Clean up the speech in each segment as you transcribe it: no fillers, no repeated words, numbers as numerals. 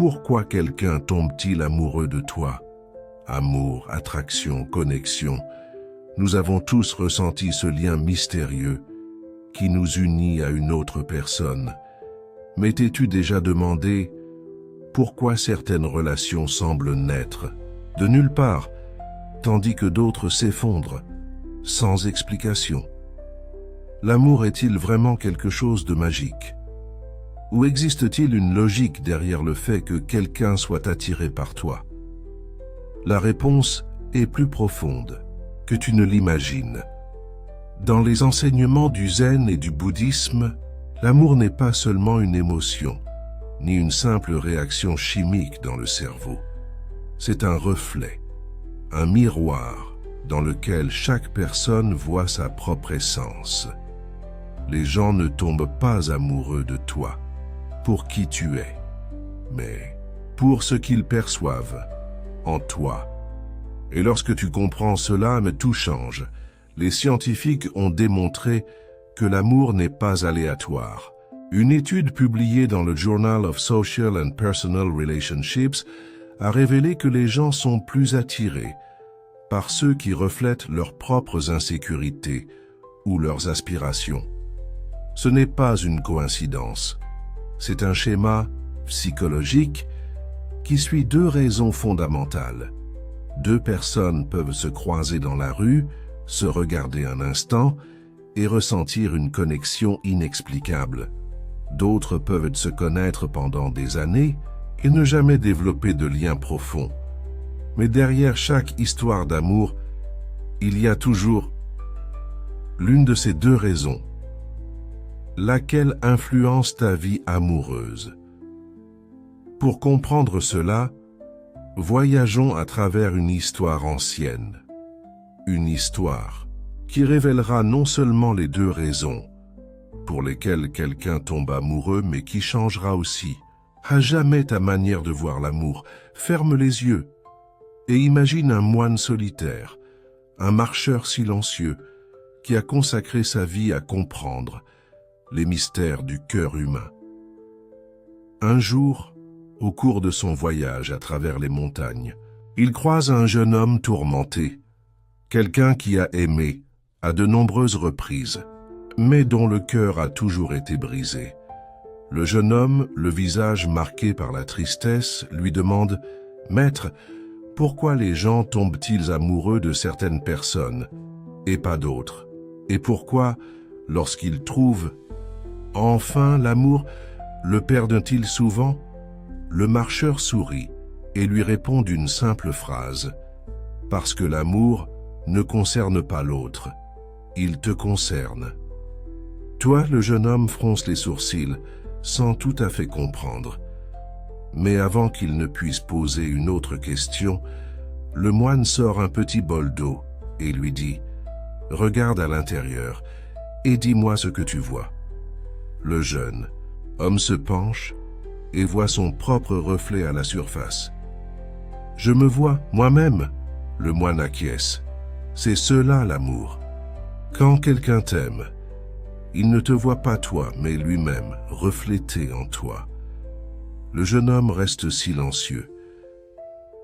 Pourquoi quelqu'un tombe-t-il amoureux de toi? Amour, attraction, connexion. Nous avons tous ressenti ce lien mystérieux qui nous unit à une autre personne. Mais t'es-tu déjà demandé pourquoi certaines relations semblent naître de nulle part, tandis que d'autres s'effondrent sans explication? L'amour est-il vraiment quelque chose de magique? Ou existe-t-il une logique derrière le fait que quelqu'un soit attiré par toi? La réponse est plus profonde que tu ne l'imagines. Dans les enseignements du zen et du bouddhisme, l'amour n'est pas seulement une émotion, ni une simple réaction chimique dans le cerveau. C'est un reflet, un miroir dans lequel chaque personne voit sa propre essence. Les gens ne tombent pas amoureux de toi pour qui tu es, mais pour ce qu'ils perçoivent en toi. Et lorsque tu comprends cela, tout change. Les scientifiques ont démontré que l'amour n'est pas aléatoire. Une étude publiée dans le Journal of Social and Personal Relationships a révélé que les gens sont plus attirés par ceux qui reflètent leurs propres insécurités ou leurs aspirations. Ce n'est pas une coïncidence. C'est un schéma psychologique qui suit deux raisons fondamentales. Deux personnes peuvent se croiser dans la rue, se regarder un instant et ressentir une connexion inexplicable. D'autres peuvent se connaître pendant des années et ne jamais développer de lien profond. Mais derrière chaque histoire d'amour, il y a toujours l'une de ces deux raisons. Laquelle influence ta vie amoureuse? Pour comprendre cela, voyageons à travers une histoire ancienne. Une histoire qui révélera non seulement les deux raisons pour lesquelles quelqu'un tombe amoureux, mais qui changera aussi à jamais ta manière de voir l'amour. Ferme les yeux et imagine un moine solitaire, un marcheur silencieux qui a consacré sa vie à comprendre les mystères du cœur humain. Un jour, au cours de son voyage à travers les montagnes, il croise un jeune homme tourmenté, quelqu'un qui a aimé à de nombreuses reprises, mais dont le cœur a toujours été brisé. Le jeune homme, le visage marqué par la tristesse, lui demande « Maître, pourquoi les gens tombent-ils amoureux de certaines personnes et pas d'autres? Et pourquoi, lorsqu'ils trouvent enfin l'amour, le perdent-ils souvent ?» Le marcheur sourit et lui répond d'une simple phrase « Parce que l'amour ne concerne pas l'autre, il te concerne. » Toi, le jeune homme fronce les sourcils, sans tout à fait comprendre. Mais avant qu'il ne puisse poser une autre question, le moine sort un petit bol d'eau et lui dit « Regarde à l'intérieur et dis-moi ce que tu vois. » Le jeune homme se penche et voit son propre reflet à la surface. « Je me vois moi-même », le moine acquiesce. « C'est cela l'amour. Quand quelqu'un t'aime, il ne te voit pas toi, mais lui-même, reflété en toi. » Le jeune homme reste silencieux.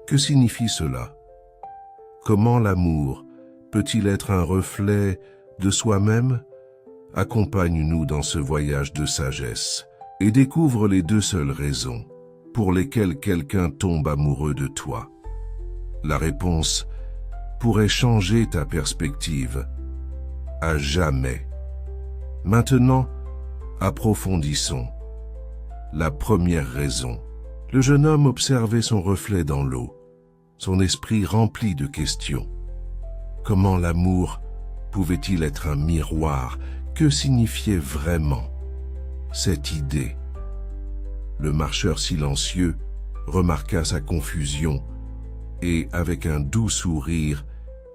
Que signifie cela? Comment l'amour peut-il être un reflet de soi-même? Accompagne-nous dans ce voyage de sagesse et découvre les deux seules raisons pour lesquelles quelqu'un tombe amoureux de toi. La réponse pourrait changer ta perspective à jamais. Maintenant, approfondissons. La première raison. Le jeune homme observait son reflet dans l'eau, son esprit rempli de questions. Comment l'amour pouvait-il être un miroir? Que signifiait vraiment cette idée? Le marcheur silencieux remarqua sa confusion et, avec un doux sourire,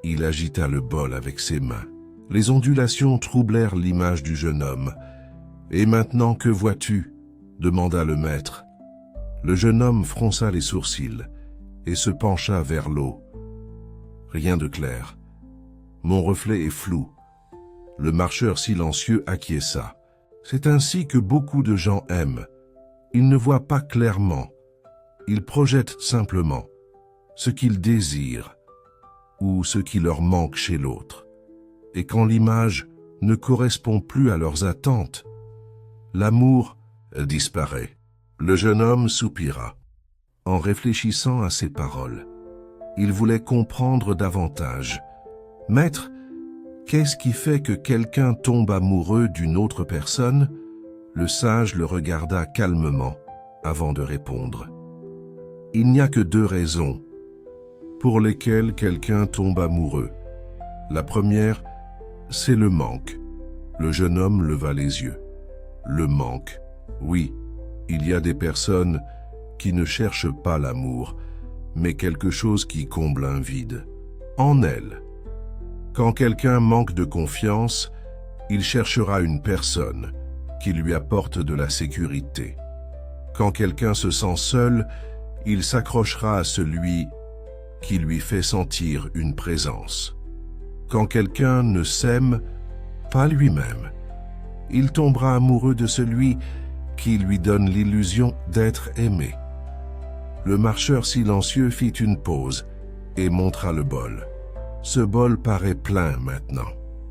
il agita le bol avec ses mains. Les ondulations troublèrent l'image du jeune homme. « Et maintenant, que vois-tu » demanda le maître. Le jeune homme fronça les sourcils et se pencha vers l'eau. « Rien de clair. Mon reflet est flou. » Le marcheur silencieux acquiesça. C'est ainsi que beaucoup de gens aiment. Ils ne voient pas clairement. Ils projettent simplement ce qu'ils désirent ou ce qui leur manque chez l'autre. Et quand l'image ne correspond plus à leurs attentes, l'amour disparaît. Le jeune homme soupira en réfléchissant à ces paroles. Il voulait comprendre davantage. « Maître, qu'est-ce qui fait que quelqu'un tombe amoureux d'une autre personne ?» Le sage le regarda calmement avant de répondre. « Il n'y a que 2 raisons pour lesquelles quelqu'un tombe amoureux. La première, c'est le manque. » Le jeune homme leva les yeux. « Le manque, oui, il y a des personnes qui ne cherchent pas l'amour, mais quelque chose qui comble un vide. En elles. Quand quelqu'un manque de confiance, il cherchera une personne qui lui apporte de la sécurité. Quand quelqu'un se sent seul, il s'accrochera à celui qui lui fait sentir une présence. Quand quelqu'un ne s'aime pas lui-même, il tombera amoureux de celui qui lui donne l'illusion d'être aimé. Le marcheur silencieux fit une pause et montra le bol. Ce bol paraît plein maintenant.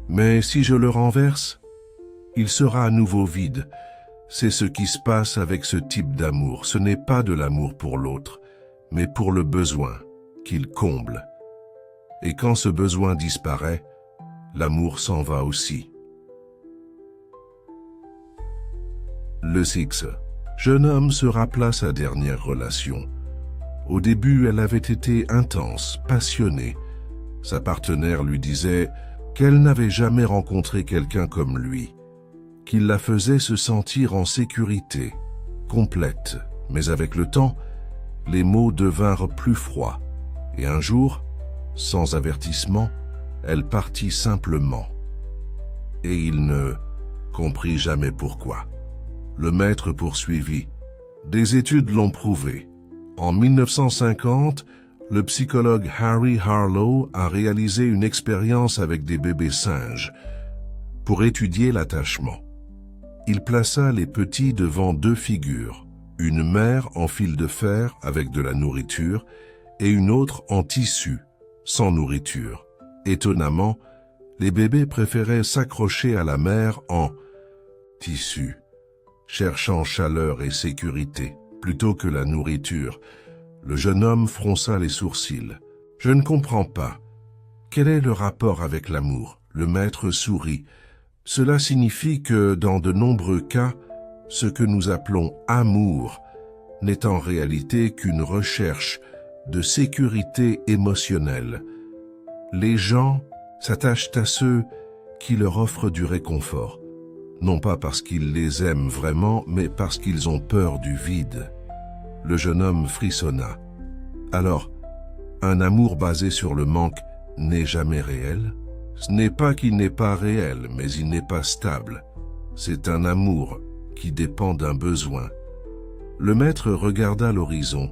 Mais si je le renverse, il sera à nouveau vide. C'est ce qui se passe avec ce type d'amour. Ce n'est pas de l'amour pour l'autre, mais pour le besoin qu'il comble. Et quand ce besoin disparaît, l'amour s'en va aussi. Le 6. Jeune homme se rappela sa dernière relation. Au début, elle avait été intense, passionnée. Sa partenaire lui disait qu'elle n'avait jamais rencontré quelqu'un comme lui, qu'il la faisait se sentir en sécurité, complète. Mais avec le temps, les mots devinrent plus froids. Et un jour, sans avertissement, elle partit simplement. Et il ne comprit jamais pourquoi. Le maître poursuivit. Des études l'ont prouvé. En 1950, le psychologue Harry Harlow a réalisé une expérience avec des bébés singes pour étudier l'attachement. Il plaça les petits devant 2 figures, une mère en fil de fer avec de la nourriture et une autre en tissu, sans nourriture. Étonnamment, les bébés préféraient s'accrocher à la mère en tissu, cherchant chaleur et sécurité, plutôt que la nourriture. Le jeune homme fronça les sourcils. « Je ne comprends pas. Quel est le rapport avec l'amour ?» Le maître sourit. « Cela signifie que, dans de nombreux cas, ce que nous appelons amour n'est en réalité qu'une recherche de sécurité émotionnelle. Les gens s'attachent à ceux qui leur offrent du réconfort, non pas parce qu'ils les aiment vraiment, mais parce qu'ils ont peur du vide. » Le jeune homme frissonna. « Alors, un amour basé sur le manque n'est jamais réel ? Ce n'est pas qu'il n'est pas réel, mais il n'est pas stable. C'est un amour qui dépend d'un besoin. » Le maître regarda l'horizon,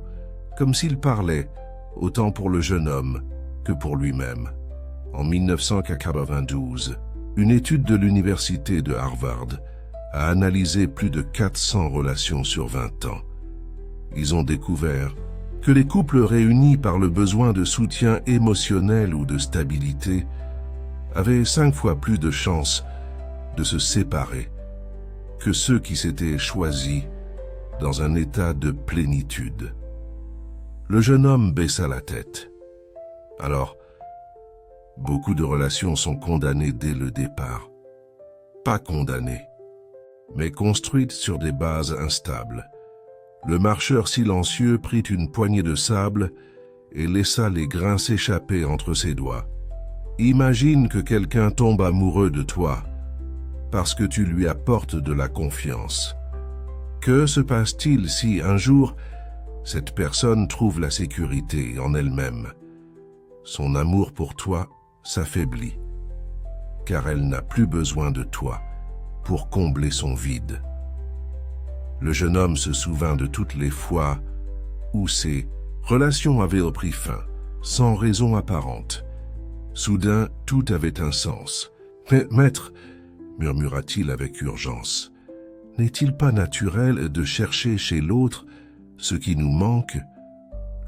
comme s'il parlait, autant pour le jeune homme que pour lui-même. En 1992, une étude de l'université de Harvard a analysé plus de 400 relations sur 20 ans. Ils ont découvert que les couples réunis par le besoin de soutien émotionnel ou de stabilité avaient 5 fois plus de chances de se séparer que ceux qui s'étaient choisis dans un état de plénitude. Le jeune homme baissa la tête. Alors, beaucoup de relations sont condamnées dès le départ. Pas condamnées, mais construites sur des bases instables. Le marcheur silencieux prit une poignée de sable et laissa les grains s'échapper entre ses doigts. Imagine que quelqu'un tombe amoureux de toi parce que tu lui apportes de la confiance. Que se passe-t-il si un jour cette personne trouve la sécurité en elle-même? Son amour pour toi s'affaiblit, car elle n'a plus besoin de toi pour combler son vide. Le jeune homme se souvint de toutes les fois où ces relations avaient pris fin, sans raison apparente. Soudain, tout avait un sens. « Mais, maître, » murmura-t-il avec urgence, « n'est-il pas naturel de chercher chez l'autre ce qui nous manque ?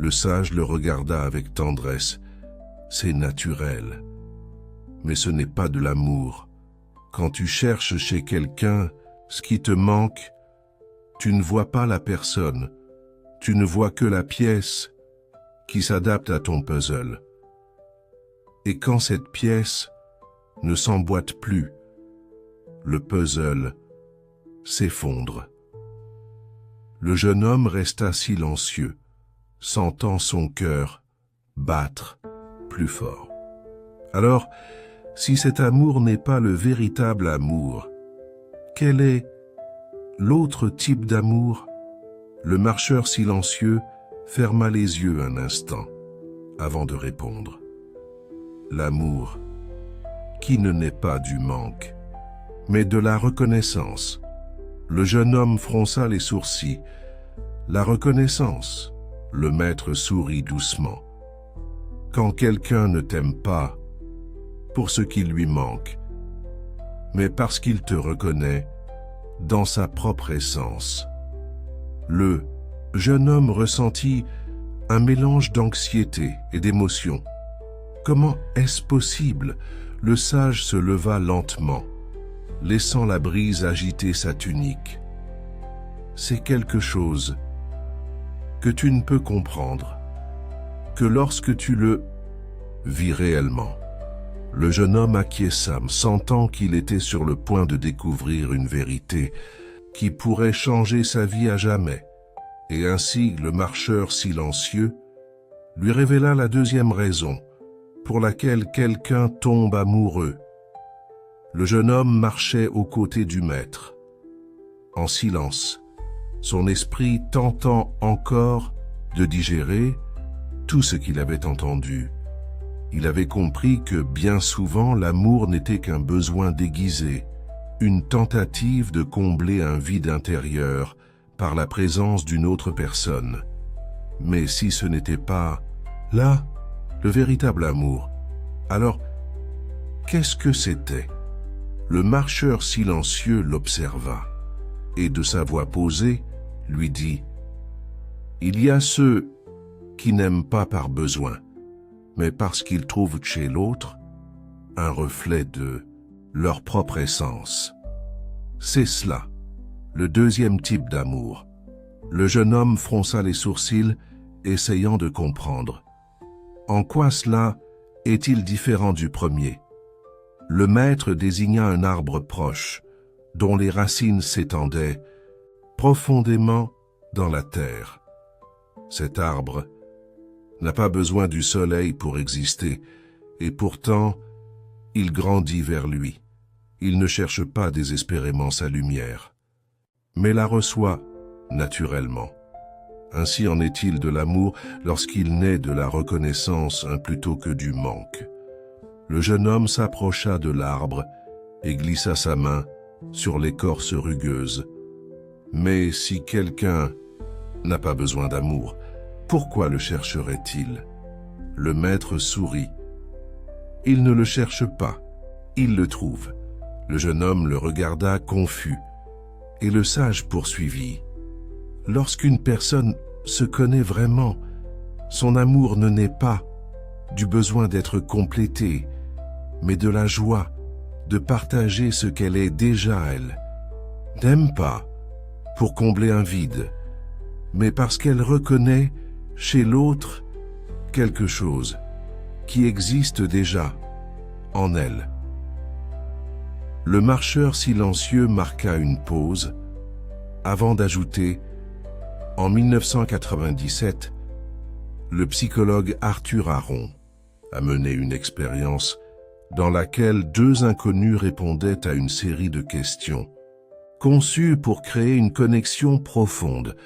Le sage le regarda avec tendresse. C'est naturel. Mais ce n'est pas de l'amour. Quand tu cherches chez quelqu'un ce qui te manque, tu ne vois pas la personne, tu ne vois que la pièce qui s'adapte à ton puzzle. Et quand cette pièce ne s'emboîte plus, le puzzle s'effondre. Le jeune homme resta silencieux, sentant son cœur battre plus fort. Alors, si cet amour n'est pas le véritable amour, quel est l'autre type d'amour? Le marcheur silencieux ferma les yeux un instant avant de répondre. L'amour qui ne naît pas du manque, mais de la reconnaissance. Le jeune homme fronça les sourcils. La reconnaissance, le maître sourit doucement. Quand quelqu'un ne t'aime pas pour ce qui lui manque, mais parce qu'il te reconnaît dans sa propre essence. Le jeune homme ressentit un mélange d'anxiété et d'émotion. Comment est-ce possible? Le sage se leva lentement, laissant la brise agiter sa tunique. C'est quelque chose que tu ne peux comprendre que lorsque tu le vis réellement. Le jeune homme acquiesça, sentant qu'il était sur le point de découvrir une vérité qui pourrait changer sa vie à jamais. Et ainsi, le marcheur silencieux lui révéla la deuxième raison pour laquelle quelqu'un tombe amoureux. Le jeune homme marchait aux côtés du maître, en silence, son esprit tentant encore de digérer tout ce qu'il avait entendu. Il avait compris que bien souvent l'amour n'était qu'un besoin déguisé, une tentative de combler un vide intérieur par la présence d'une autre personne. Mais si ce n'était pas là le véritable amour, alors qu'est-ce que c'était? Le marcheur silencieux l'observa et de sa voix posée lui dit « Il y a ceux qui n'aiment pas par besoin, mais parce qu'ils trouvent chez l'autre un reflet de leur propre essence. C'est cela, le deuxième type d'amour. » Le jeune homme fronça les sourcils, essayant de comprendre. En quoi cela est-il différent du premier? Le maître désigna un arbre proche, dont les racines s'étendaient profondément dans la terre. Cet arbre n'a pas besoin du soleil pour exister, et pourtant, il grandit vers lui. Il ne cherche pas désespérément sa lumière, mais la reçoit naturellement. Ainsi en est-il de l'amour lorsqu'il naît de la reconnaissance plutôt que du manque. Le jeune homme s'approcha de l'arbre et glissa sa main sur l'écorce rugueuse. Mais si quelqu'un n'a pas besoin d'amour, pourquoi le chercherait-il? Le maître sourit. Il ne le cherche pas, il le trouve. Le jeune homme le regarda confus, et le sage poursuivit. Lorsqu'une personne se connaît vraiment, son amour ne naît pas du besoin d'être complétée, mais de la joie de partager ce qu'elle est déjà elle. N'aime pas pour combler un vide, mais parce qu'elle reconnaît chez l'autre quelque chose qui existe déjà en elle. Le marcheur silencieux marqua une pause avant d'ajouter « En 1997, le psychologue Arthur Aron a mené une expérience dans laquelle deux inconnus répondaient à une série de questions, conçues pour créer une connexion profonde.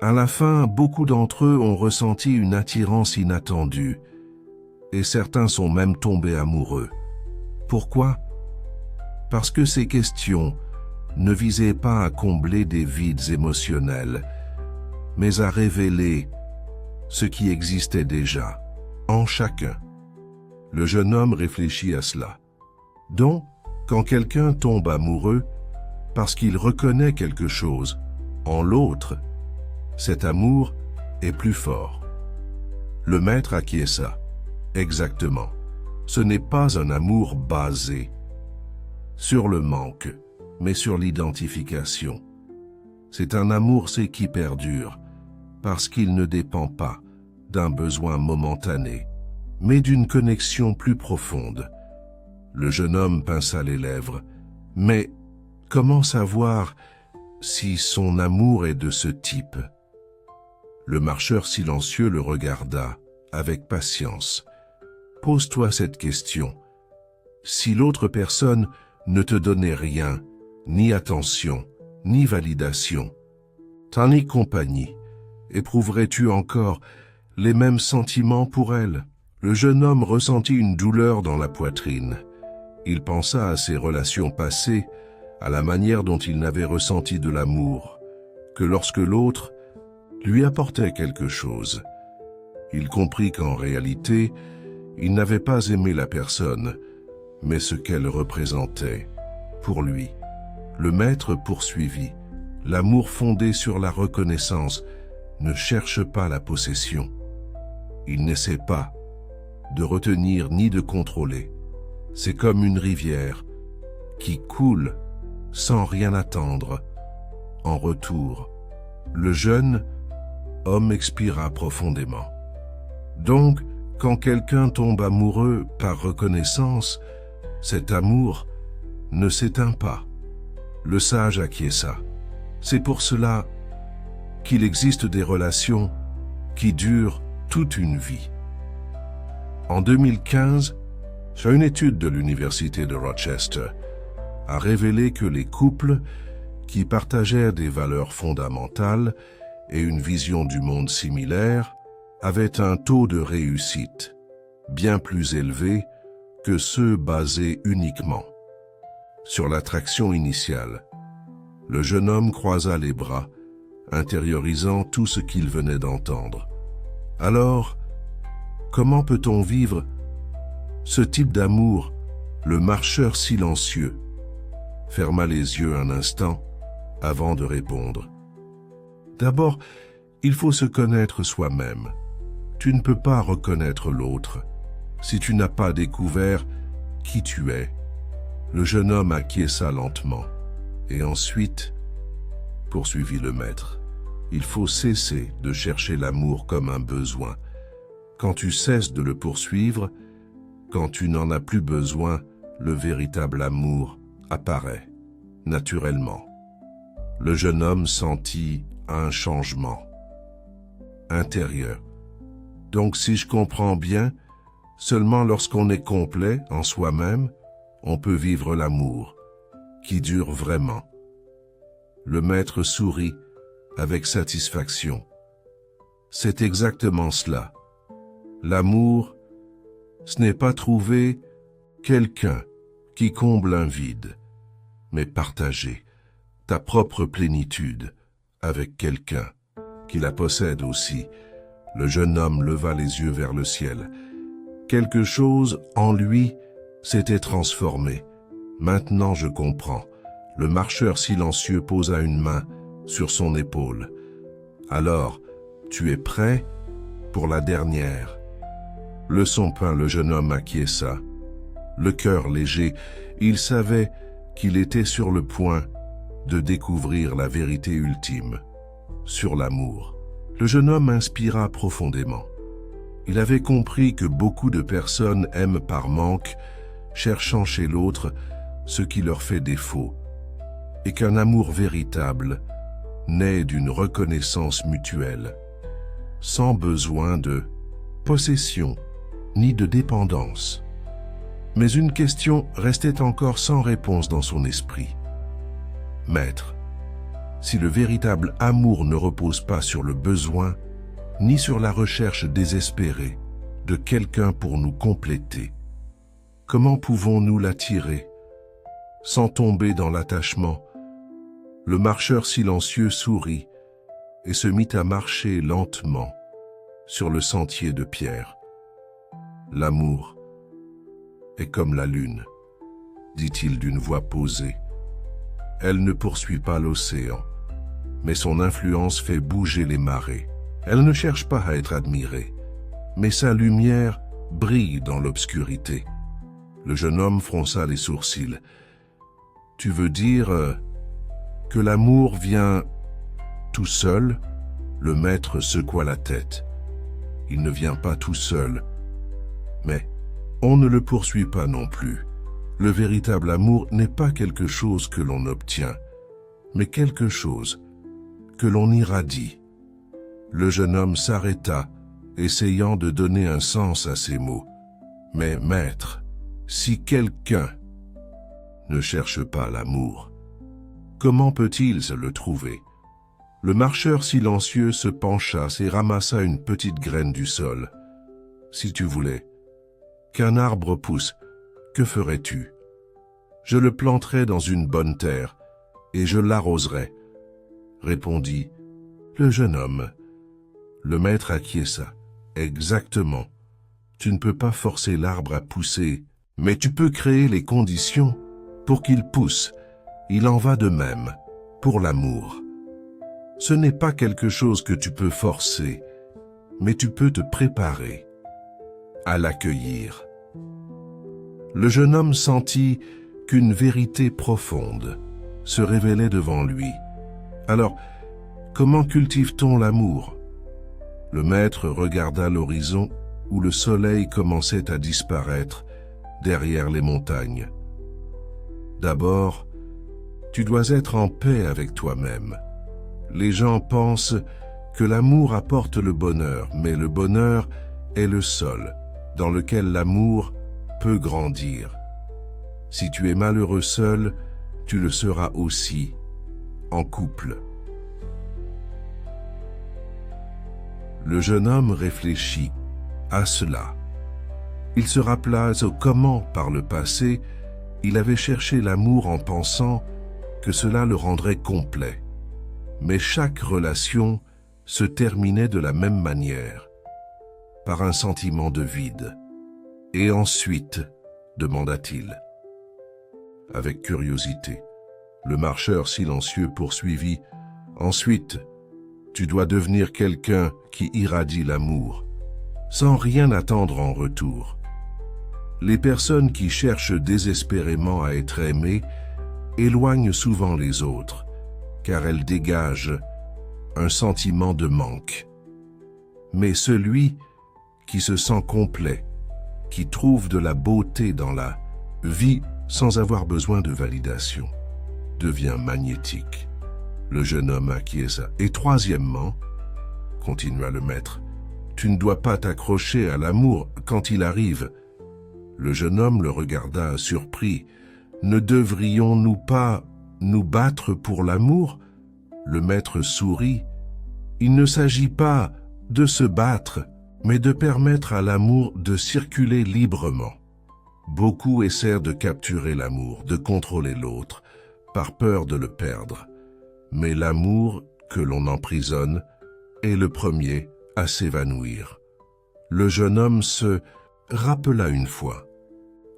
À la fin, beaucoup d'entre eux ont ressenti une attirance inattendue, et certains sont même tombés amoureux. Pourquoi? Parce que ces questions ne visaient pas à combler des vides émotionnels, mais à révéler ce qui existait déjà en chacun. Le jeune homme réfléchit à cela. Donc, quand quelqu'un tombe amoureux, parce qu'il reconnaît quelque chose en l'autre, cet amour est plus fort. Le maître acquiesça. Exactement. Ce n'est pas un amour basé sur le manque, mais sur l'identification. C'est un amour qui perdure, parce qu'il ne dépend pas d'un besoin momentané, mais d'une connexion plus profonde. Le jeune homme pinça les lèvres. Mais comment savoir si son amour est de ce type? Le marcheur silencieux le regarda avec patience. Pose-toi cette question. Si l'autre personne ne te donnait rien, ni attention, ni validation, ni compagnie, éprouverais-tu encore les mêmes sentiments pour elle? Le jeune homme ressentit une douleur dans la poitrine. Il pensa à ses relations passées, à la manière dont il n'avait ressenti de l'amour, que lorsque l'autre lui apportait quelque chose. Il comprit qu'en réalité, il n'avait pas aimé la personne, mais ce qu'elle représentait. Pour lui, le maître poursuivit. L'amour fondé sur la reconnaissance ne cherche pas la possession. Il n'essaie pas de retenir ni de contrôler. C'est comme une rivière qui coule sans rien attendre. En retour, le jeune homme expira profondément. Donc, quand quelqu'un tombe amoureux par reconnaissance, cet amour ne s'éteint pas. Le sage acquiesça. C'est pour cela qu'il existe des relations qui durent toute une vie. En 2015, une étude de l'Université de Rochester a révélé que les couples qui partageaient des valeurs fondamentales et une vision du monde similaire avaient un taux de réussite bien plus élevé que ceux basés uniquement sur l'attraction initiale. Le jeune homme croisa les bras, intériorisant tout ce qu'il venait d'entendre. Alors, comment peut-on vivre ce type d'amour? Le marcheur silencieux ferma les yeux un instant avant de répondre. D'abord, il faut se connaître soi-même. Tu ne peux pas reconnaître l'autre si tu n'as pas découvert qui tu es. Le jeune homme acquiesça lentement. Et ensuite, poursuivit le maître, il faut cesser de chercher l'amour comme un besoin. Quand tu cesses de le poursuivre, quand tu n'en as plus besoin, le véritable amour apparaît, naturellement. Le jeune homme sentit un changement intérieur. Donc, si je comprends bien, seulement lorsqu'on est complet en soi-même, on peut vivre l'amour, qui dure vraiment. Le maître sourit avec satisfaction. C'est exactement cela. L'amour, ce n'est pas trouver quelqu'un qui comble un vide, mais partager ta propre plénitude avec quelqu'un qui la possède aussi. Le jeune homme leva les yeux vers le ciel. Quelque chose en lui s'était transformé. Maintenant je comprends. Le marcheur silencieux posa une main sur son épaule. Alors, tu es prêt pour la dernière? Leçon peint, le jeune homme acquiesça. Le cœur léger, il savait qu'il était sur le point de découvrir la vérité ultime sur l'amour. Le jeune homme inspira profondément. Il avait compris que beaucoup de personnes aiment par manque, cherchant chez l'autre ce qui leur fait défaut, et qu'un amour véritable naît d'une reconnaissance mutuelle, sans besoin de possession ni de dépendance. Mais une question restait encore sans réponse dans son esprit. Maître, si le véritable amour ne repose pas sur le besoin, ni sur la recherche désespérée de quelqu'un pour nous compléter, comment pouvons-nous l'attirer sans tomber dans l'attachement? Le marcheur silencieux sourit et se mit à marcher lentement sur le sentier de pierre. L'amour est comme la lune, dit-il d'une voix posée. Elle ne poursuit pas l'océan, mais son influence fait bouger les marées. Elle ne cherche pas à être admirée, mais sa lumière brille dans l'obscurité. Le jeune homme fronça les sourcils. « Tu veux dire que l'amour vient tout seul ?» Le maître secoua la tête. « Il ne vient pas tout seul, mais on ne le poursuit pas non plus. Le véritable amour n'est pas quelque chose que l'on obtient, mais quelque chose que l'on irradie. » Le jeune homme s'arrêta, essayant de donner un sens à ces mots. « Mais maître, si quelqu'un ne cherche pas l'amour, comment peut-il se le trouver ?» Le marcheur silencieux se pencha et ramassa une petite graine du sol. « Si tu voulais qu'un arbre pousse, que ferais-tu ? » ?»« Je le planterais dans une bonne terre, et je l'arroserais, » répondit le jeune homme. Le maître acquiesça. « Exactement. Tu ne peux pas forcer l'arbre à pousser, mais tu peux créer les conditions pour qu'il pousse. Il en va de même pour l'amour. Ce n'est pas quelque chose que tu peux forcer, mais tu peux te préparer à l'accueillir. » Le jeune homme sentit qu'une vérité profonde se révélait devant lui. Alors, comment cultive-t-on l'amour ? Le maître regarda l'horizon où le soleil commençait à disparaître derrière les montagnes. D'abord, tu dois être en paix avec toi-même. Les gens pensent que l'amour apporte le bonheur, mais le bonheur est le sol dans lequel l'amour peut grandir. Si tu es malheureux seul, tu le seras aussi en couple. Le jeune homme réfléchit à cela. Il se rappela comment, par le passé, il avait cherché l'amour en pensant que cela le rendrait complet. Mais chaque relation se terminait de la même manière, par un sentiment de vide. « Et ensuite ?» demanda-t-il. Avec curiosité, le marcheur silencieux poursuivit. « Ensuite, tu dois devenir quelqu'un qui irradie l'amour, sans rien attendre en retour. Les personnes qui cherchent désespérément à être aimées éloignent souvent les autres, car elles dégagent un sentiment de manque. Mais celui qui se sent complet, qui trouve de la beauté dans la vie sans avoir besoin de validation, devient magnétique. » Le jeune homme acquiesça. « Et troisièmement, » continua le maître, « tu ne dois pas t'accrocher à l'amour quand il arrive. » Le jeune homme le regarda surpris. « Ne devrions-nous pas nous battre pour l'amour ?» Le maître sourit. « Il ne s'agit pas de se battre, mais de permettre à l'amour de circuler librement. Beaucoup essaient de capturer l'amour, de contrôler l'autre, par peur de le perdre. Mais l'amour que l'on emprisonne est le premier à s'évanouir. » Le jeune homme se rappela une fois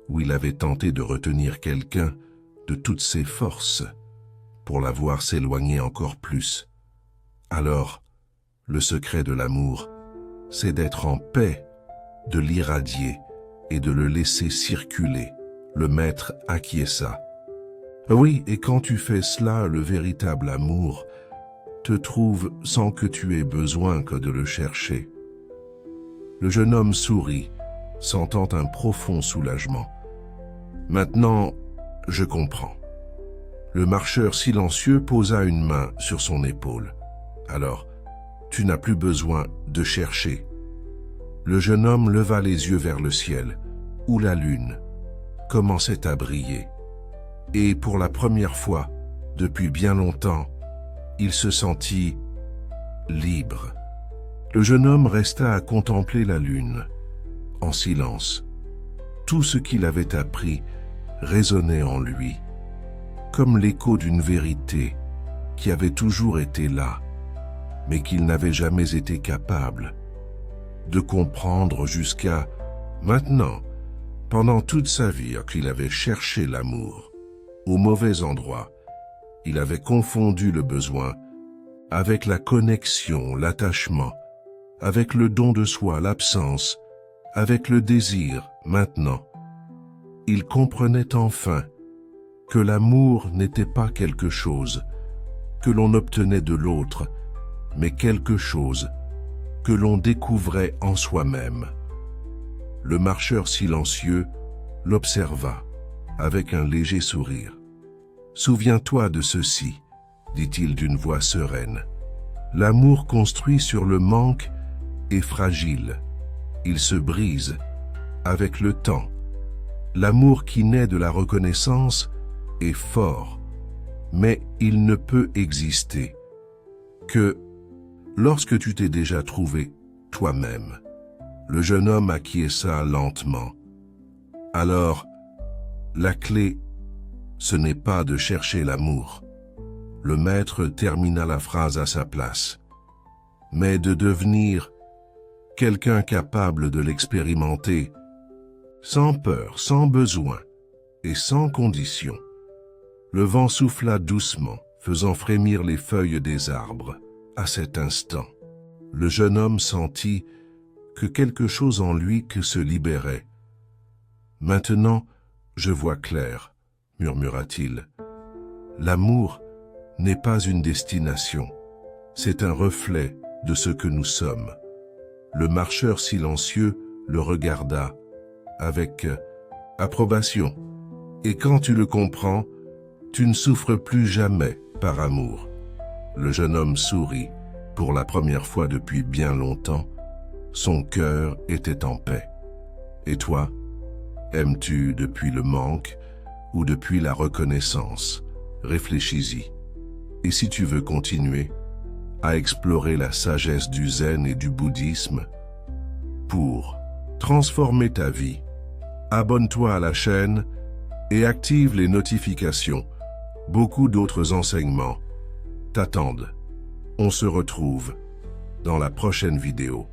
où il avait tenté de retenir quelqu'un de toutes ses forces pour la voir s'éloigner encore plus. Alors, le secret de l'amour, c'est d'être en paix, de l'irradier et de le laisser circuler. Le maître acquiesça. « Oui, et quand tu fais cela, le véritable amour te trouve sans que tu aies besoin que de le chercher. » Le jeune homme sourit, sentant un profond soulagement. « Maintenant, je comprends. » Le marcheur silencieux posa une main sur son épaule. « Alors, tu n'as plus besoin de chercher. » Le jeune homme leva les yeux vers le ciel, où la lune commençait à briller. Et pour la première fois, depuis bien longtemps, il se sentit libre. Le jeune homme resta à contempler la lune, en silence. Tout ce qu'il avait appris résonnait en lui, comme l'écho d'une vérité qui avait toujours été là, mais qu'il n'avait jamais été capable de comprendre jusqu'à maintenant, pendant toute sa vie qu'il avait cherché l'amour. Au mauvais endroit, il avait confondu le besoin avec la connexion, l'attachement, avec le don de soi, l'absence, avec le désir, maintenant. Il comprenait enfin que l'amour n'était pas quelque chose que l'on obtenait de l'autre, mais quelque chose que l'on découvrait en soi-même. Le marcheur silencieux l'observa avec un léger sourire. « Souviens-toi de ceci, dit-il d'une voix sereine. L'amour construit sur le manque est fragile. Il se brise avec le temps. L'amour qui naît de la reconnaissance est fort, mais il ne peut exister que lorsque tu t'es déjà trouvé toi-même. » Le jeune homme acquiesça lentement. Alors, la clé, ce n'est pas de chercher l'amour. Le maître termina la phrase à sa place, mais de devenir quelqu'un capable de l'expérimenter, sans peur, sans besoin et sans condition. Le vent souffla doucement, faisant frémir les feuilles des arbres. À cet instant, le jeune homme sentit que quelque chose en lui que se libérait. « Maintenant, je vois clair, » murmura-t-il. « L'amour n'est pas une destination, c'est un reflet de ce que nous sommes. » Le marcheur silencieux le regarda avec approbation. « Et quand tu le comprends, tu ne souffres plus jamais par amour. » Le jeune homme sourit. Pour la première fois depuis bien longtemps, son cœur était en paix. « Et toi, aimes-tu depuis le manque ou depuis la reconnaissance? Réfléchis-y. Et si tu veux continuer à explorer la sagesse du zen et du bouddhisme pour transformer ta vie, abonne-toi à la chaîne et active les notifications. Beaucoup d'autres enseignements t'attendent. On se retrouve dans la prochaine vidéo.